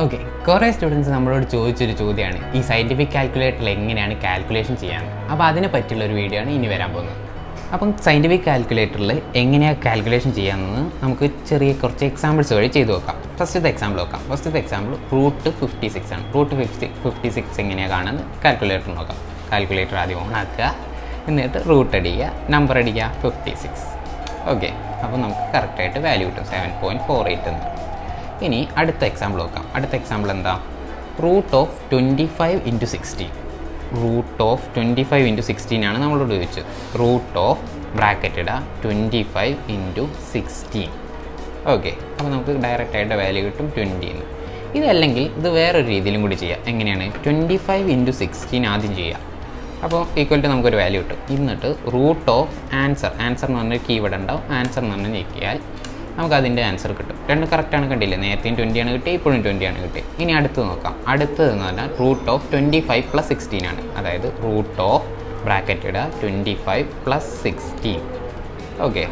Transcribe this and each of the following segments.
Okay, കുറേ students നമ്മളോട് ചോദിച്ചൊരു ചോദ്യമാണ് ഈ സയൻറ്റിഫിക് കാൽക്കുലേറ്ററിൽ എങ്ങനെയാണ് കാൽക്കുലേഷൻ ചെയ്യാൻ. അപ്പോൾ അതിനെ പറ്റിയുള്ളൊരു വീഡിയോ ആണ് ഇനി വരാൻ പോകുന്നത്. അപ്പം സയൻറ്റിഫിക് കാൽക്കുലേറ്ററിൽ എങ്ങനെയാണ് കാൽക്കുലേഷൻ ചെയ്യാമെന്ന് നമുക്ക് കുറച്ച് എക്സാമ്പിൾസ് വഴി ചെയ്ത് നോക്കാം. ഫസ്റ്റത്തെ എക്സാമ്പിൾ നോക്കാം. ഫസ്റ്റത്തെ എക്സാമ്പിൾ റൂട്ട് 56 ആണ്. റൂട്ട് 56 എങ്ങനെയാണ് കാണുന്നത് കാൽക്കുലേറ്റർ നോക്കാം. കാൽക്കുലേറ്റർ ആദ്യം ഓൺ ആക്കുക, എന്നിട്ട് റൂട്ട് അടിക്കുക, നമ്പർ അടിക്കുക 56. ഓക്കെ, അപ്പോൾ നമുക്ക് കറക്റ്റായിട്ട് വാല്യൂ കിട്ടും 7.48 എന്ന്. ഇനി അടുത്ത എക്സാമ്പിൾ നോക്കാം. അടുത്ത എക്സാമ്പിൾ എന്താ? Root of 25 × 16. റൂട്ട് ഓഫ് 25 × 16 ആണ് നമ്മളോട് ചോദിച്ചത്. റൂട്ട് ഓഫ് ബ്രാക്കറ്റ് ഇടുക 25 × 16. ഓക്കെ, അപ്പോൾ നമുക്ക് ഡയറക്റ്റായിട്ട് വാല്യൂ കിട്ടും 20 എന്ന്. ഇതല്ലെങ്കിൽ ഇത് വേറൊരു രീതിയിലും കൂടി ചെയ്യാം. എങ്ങനെയാണ്? 25 × 16 ആദ്യം ചെയ്യാം. അപ്പോൾ ഈക്വൽ ടു നമുക്കൊരു വാല്യൂ കിട്ടും. എന്നിട്ട് റൂട്ട് ഓഫ് ആൻസർ എന്ന് പറഞ്ഞൊരു കീവേഡ് ഉണ്ടാവും. ആൻസർ എന്ന് പറഞ്ഞ് ഞെക്കിയാൽ നമുക്ക് അതിൻ്റെ ആൻസർ കിട്ടും. രണ്ട് കറക്റ്റാണ്, കണ്ടില്ലേ? നേരത്തെയും 20 ആണ് കിട്ടിയത്, ഇപ്പോഴും 20 ആണ് കിട്ടിയത്. ഇനി അടുത്ത് നോക്കാം. അടുത്തതെന്ന് പറഞ്ഞാൽ റൂട്ട് ഓഫ് 25 + 16 ആണ്. അതായത് റൂട്ട് ഓഫ് ബ്രാക്കറ്റ് ഇടുക 25 + 16. ഓക്കെ,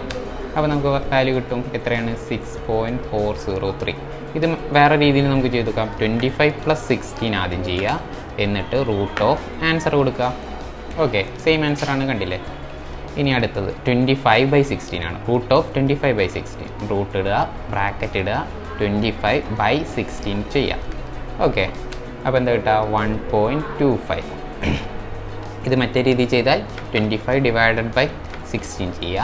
അപ്പോൾ നമുക്ക് വാല്യൂ കിട്ടും. എത്രയാണ്? 6.403. ഇത് വേറെ രീതിയിൽ നമുക്ക് ചെയ്ത് നോക്കാം. 25 + 16 ആദ്യം ചെയ്യുക, എന്നിട്ട് റൂട്ട് ഓഫ് ആൻസർ കൊടുക്കുക. ഓക്കെ, സെയിം ആൻസറാണ്, കണ്ടില്ലേ? ഇനി അടുത്തത് 25/16 ആണ്. Root of 25/16. റൂട്ട് ഇടുക, ബ്രാക്കറ്റ് ഇടുക, 25/16 ചെയ്യാം. ഓക്കെ, അപ്പോൾ എന്താ കിട്ടുക? 1.25. ഇത് മറ്റേ രീതിയിൽ ചെയ്താൽ 25/16 ചെയ്യുക,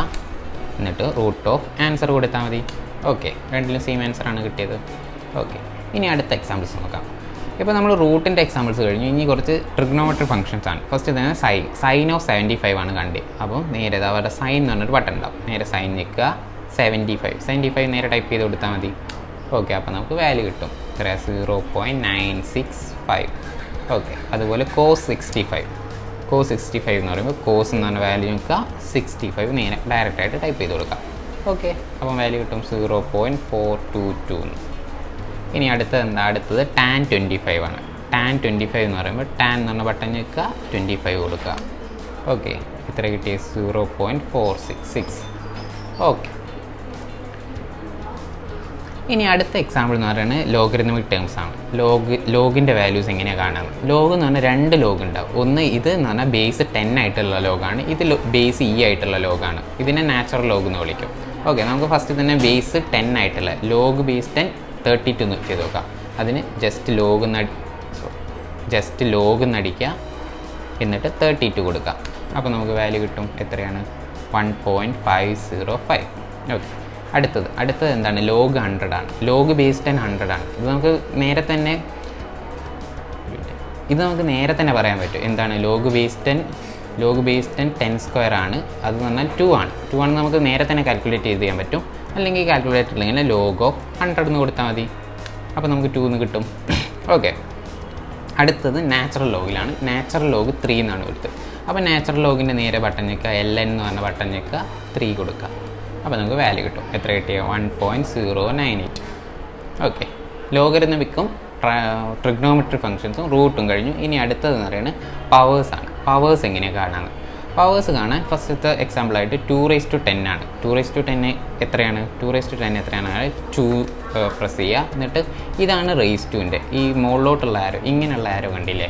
എന്നിട്ട് റൂട്ട് ഓഫ് ആൻസർ കൊടുത്താൽ മതി. ഓക്കെ, രണ്ടിലും സെയിം ആൻസറാണ് കിട്ടിയത്. ഓക്കെ, ഇനി അടുത്ത എക്സാമ്പിൾസ് നോക്കാം. ഇപ്പോൾ നമ്മൾ റൂട്ടിൻ്റെ എക്സാമ്പിൾസ് കഴിഞ്ഞു. ഇനി കുറച്ച് ട്രിഗ്നോമെട്രി ഫംഗ്ഷൻസ് ആണ്. ഫസ്റ്റ് തന്നെ സൈൻ ഓഫ് 75 ആണ് കണ്ടത്. അപ്പോൾ നേരെ അവരുടെ സൈൻ എന്ന് പറഞ്ഞൊരു ബട്ടൺ ഉണ്ടാവും. നേരെ സൈൻ നിൽക്കുക, 75 നേരെ ടൈപ്പ് ചെയ്ത് കൊടുത്താൽ മതി. ഓക്കെ, അപ്പോൾ നമുക്ക് വാല്യൂ കിട്ടും. 0.965. ഓക്കെ, അതുപോലെ കോസ് 65 എന്ന് പറയുമ്പോൾ കോസ് എന്ന് പറഞ്ഞ വാല്യൂ നിൽക്കുക 65 നേരെ ഡയറക്റ്റായിട്ട് ടൈപ്പ് ചെയ്ത് കൊടുക്കാം. ഓക്കെ, അപ്പം വാല്യൂ കിട്ടും 0.422 എന്ന്. ഇനി അടുത്തത് tan 25 ആണ്. tan 25 എന്ന് പറയുമ്പോൾ ടാൻ എന്ന് പറഞ്ഞ ബട്ടൺ ഞെക്കുക, 25 കൊടുക്കുക. ഓക്കെ, ഇത്ര കിട്ടിയ 0.466. ഓക്കെ, ഇനി അടുത്ത എക്സാമ്പിൾ എന്ന് പറയുന്നത് ലോഗരിതമിക് ടേംസ് ആണ്. ലോഗിൻ്റെ വാല്യൂസ് എങ്ങനെയാണ് കാണുന്നത്? ലോഗ് എന്ന് പറഞ്ഞാൽ 2 ലോഗ് ഉണ്ടാവും. ഒന്ന് ഇത് എന്ന് പറഞ്ഞാൽ ബേസ് 10 ആയിട്ടുള്ള ലോഗാണ്. ഇത് ബേസ് E ആയിട്ടുള്ള ലോഗാണ്. ഇതിനെ നാച്ചുറൽ ലോഗ് എന്ന് വിളിക്കും. ഓക്കെ, നമുക്ക് ഫസ്റ്റ് തന്നെ ബേസ് 10 ആയിട്ടുള്ള ലോഗ് ബേസ് 10 32 ചെയ്ത് നോക്കാം. അതിന് ജസ്റ്റ് ലോഗ് എന്നടിക്കുക, എന്നിട്ട് 32 കൊടുക്കുക. അപ്പോൾ നമുക്ക് വാല്യൂ കിട്ടും. എത്രയാണ്? 1.505. ഓക്കെ, അടുത്തത് എന്താണ്? ലോഗ് 100 ആണ്. ലോഗ് ബേസ് 10 100 ആണ്. ഇത് നമുക്ക് നേരെ തന്നെ പറയാൻ പറ്റും. എന്താണ്? ലോഗ് ബേസ് 10 10² ആണ്. അത് പറഞ്ഞാൽ 2 ആണ്. 2 ആണ് നമുക്ക് നേരെ തന്നെ കാൽക്കുലേറ്റ് ചെയ്യാൻ പറ്റും. അല്ലെങ്കിൽ കാൽക്കുലേറ്ററിൽ ഇങ്ങനെ ലോഗ് ഓഫ് 100 എന്ന് കൊടുത്താൽ മതി. അപ്പോൾ നമുക്ക് 2 എന്ന് കിട്ടും. ഓക്കെ, അടുത്തത് നാച്ചുറൽ ലോഗിലാണ്. നാച്ചുറൽ ലോഗ് 3 എന്നാണ് കൊടുത്തത്. അപ്പോൾ നാച്ചുറൽ ലോഗിൻ്റെ നേരെ ബട്ടൺ ഞെക്കുക, LN എന്ന് പറഞ്ഞ ബട്ടൺ ഞെക്കുക, 3 കൊടുക്കുക. അപ്പോൾ നമുക്ക് വാല്യൂ കിട്ടും. എത്ര കിട്ടിയ? 1.098. ഓക്കെ, ലോഗരിതമിക്കും ട്രിഗ്നോമെട്രി ഫംഗ്ഷൻസും റൂട്ടും കഴിഞ്ഞു. ഇനി അടുത്തതെന്ന് പറയുന്നത് പവേഴ്സാണ്. പവേഴ്സ് എങ്ങനെയാണ് കാണാൻ? പവേഴ്സ് കാണാൻ ഫസ്റ്റത്തെ എക്സാമ്പിളായിട്ട് 2⁻10 ആണ്. 2⁻10 എത്രയാണ്? 2⁻10 എത്രയാണ്? 2 പ്രസ് ചെയ്യുക, എന്നിട്ട് ഇതാണ് റേസ് ടുവിൻ്റെ ഈ മുകളിലോട്ടുള്ള ആരോ, ഇങ്ങനെയുള്ള ആരോ കണ്ടില്ലേ?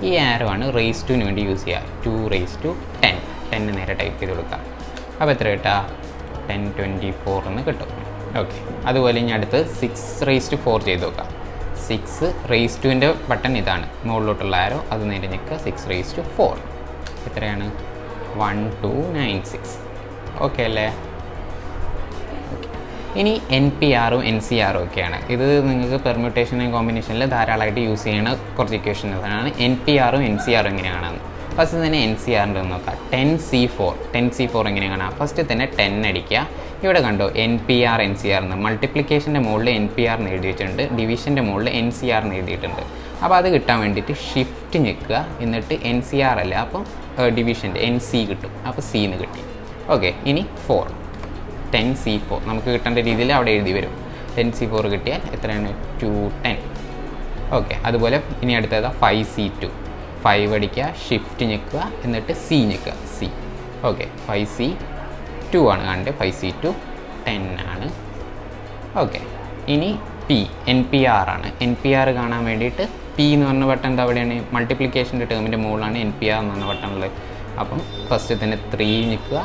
ഈ ആരോ ആണ് റേസ് ടുവിന് വേണ്ടി യൂസ് ചെയ്യുക. 2⁻10. 10 നേരെ ടൈപ്പ് ചെയ്ത് കൊടുക്കുക. അപ്പോൾ എത്ര കിട്ടുക? 1024 എന്ന് കിട്ടും. ഓക്കെ, അതുപോലെ ഇനി അടുത്ത് 6⁻4 ചെയ്ത് നോക്കാം. 6⁻2ൻ്റെ ബട്ടൺ ഇതാണ്, മുകളിലോട്ടുള്ള ആരോ, അത് നേരെ നിൽക്കുക. 6⁻4 എത്രയാണ്? 1296. ഓക്കെ അല്ലേ? ഇനി NPRഉം NCRഉം ഒക്കെയാണ്. ഇത് നിങ്ങൾക്ക് പെർമ്യൂട്ടേഷൻ ആൻഡ് കോമ്പിനേഷനിൽ ധാരാളമായിട്ട് യൂസ് ചെയ്യുന്ന കുറച്ച് ഇക്വേഷൻസാണ്. NPRഉം NCRഉം എങ്ങനെയാണ് കാണുന്നത്? ഫസ്റ്റ് തന്നെ NCRൻ്റെ ഒന്ന് നോക്കാം. 10C4 എങ്ങനെ കാണാം? ഫസ്റ്റ് തന്നെ 10 അടിക്കുക. ഇവിടെ കണ്ടോ NPR NCR എന്ന്. മൾട്ടിപ്ലിക്കേഷൻ്റെ മുകളിൽ NPR എന്ന് എഴുതി വെച്ചിട്ടുണ്ട്, ഡിവിഷൻ്റെ മുകളിൽ NCR എന്ന് എഴുതിയിട്ടുണ്ട്. അപ്പോൾ അത് കിട്ടാൻ വേണ്ടിയിട്ട് ഷിഫ്റ്റ് ഞെക്കുക, എന്നിട്ട് NCR അല്ല, അപ്പം ഡിവിഷൻ്റെ NC കിട്ടും. അപ്പോൾ C എന്ന് കിട്ടി. ഓക്കെ, ഇനി 10C4 നമുക്ക് കിട്ടേണ്ട രീതിയിൽ അവിടെ എഴുതി വരും. 10C4 കിട്ടിയാൽ എത്രയാണ്? 210. ഓക്കെ, അതുപോലെ ഇനി അടുത്തത് 5C2. 5 അടിക്കുക, ഷിഫ്റ്റ് ഞെക്കുക, എന്നിട്ട് C ഞെക്കുക, C. ഓക്കെ, 5C2 ആണ് കാണേണ്ടത്. 5C2 10 ആണ്. ഓക്കെ, ഇനി പി NPR ആണ്. NPR കാണാൻ വേണ്ടിയിട്ട് പി എന്ന് പറഞ്ഞ ബട്ടൺ അവിടെയാണ്, മൾട്ടിപ്ലിക്കേഷൻ്റെ ടേമിൻ്റെ മുകളിലാണ് NPR എന്ന് പറഞ്ഞ ബട്ടൺ ഉള്ളത്. അപ്പം ഫസ്റ്റ് തന്നെ 3 ഞെക്കുക,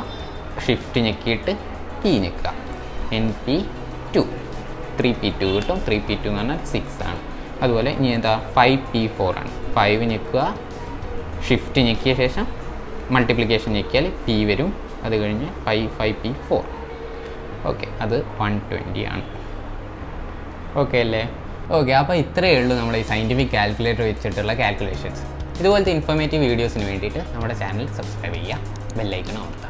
ഷിഫ്റ്റ് ഞെക്കിയിട്ട് P ഞെക്കുക, NP2 3P2 കിട്ടും. 3P2 എന്ന് പറഞ്ഞാൽ 6 ആണ്. അതുപോലെ ഇനി എന്താ 5P4 ആണ്. 5 ഞെക്കുക, ഷിഫ്റ്റ് ഞെക്കിയ ശേഷം മൾട്ടിപ്ലിക്കേഷൻ ഞെക്കിയാൽ P വരും. അത് കഴിഞ്ഞ് 5P4. ഓക്കെ, അത് 120 ആണ്. ഓക്കെ അല്ലേ? ഓക്കെ, അപ്പോൾ ഇത്രയേ ഉള്ളൂ നമ്മുടെ ഈ സയൻറ്റിഫിക് കാൽക്കുലേറ്റർ വെച്ചിട്ടുള്ള കാൽക്കുലേഷൻസ്. ഇതുപോലത്തെ ഇൻഫോർമേറ്റീവ് വീഡിയോസിന് വേണ്ടിയിട്ട് നമ്മുടെ ചാനൽ സബ്സ്ക്രൈബ് ചെയ്യുക, ബെല്ലൈക്കൺ അമർത്തുക.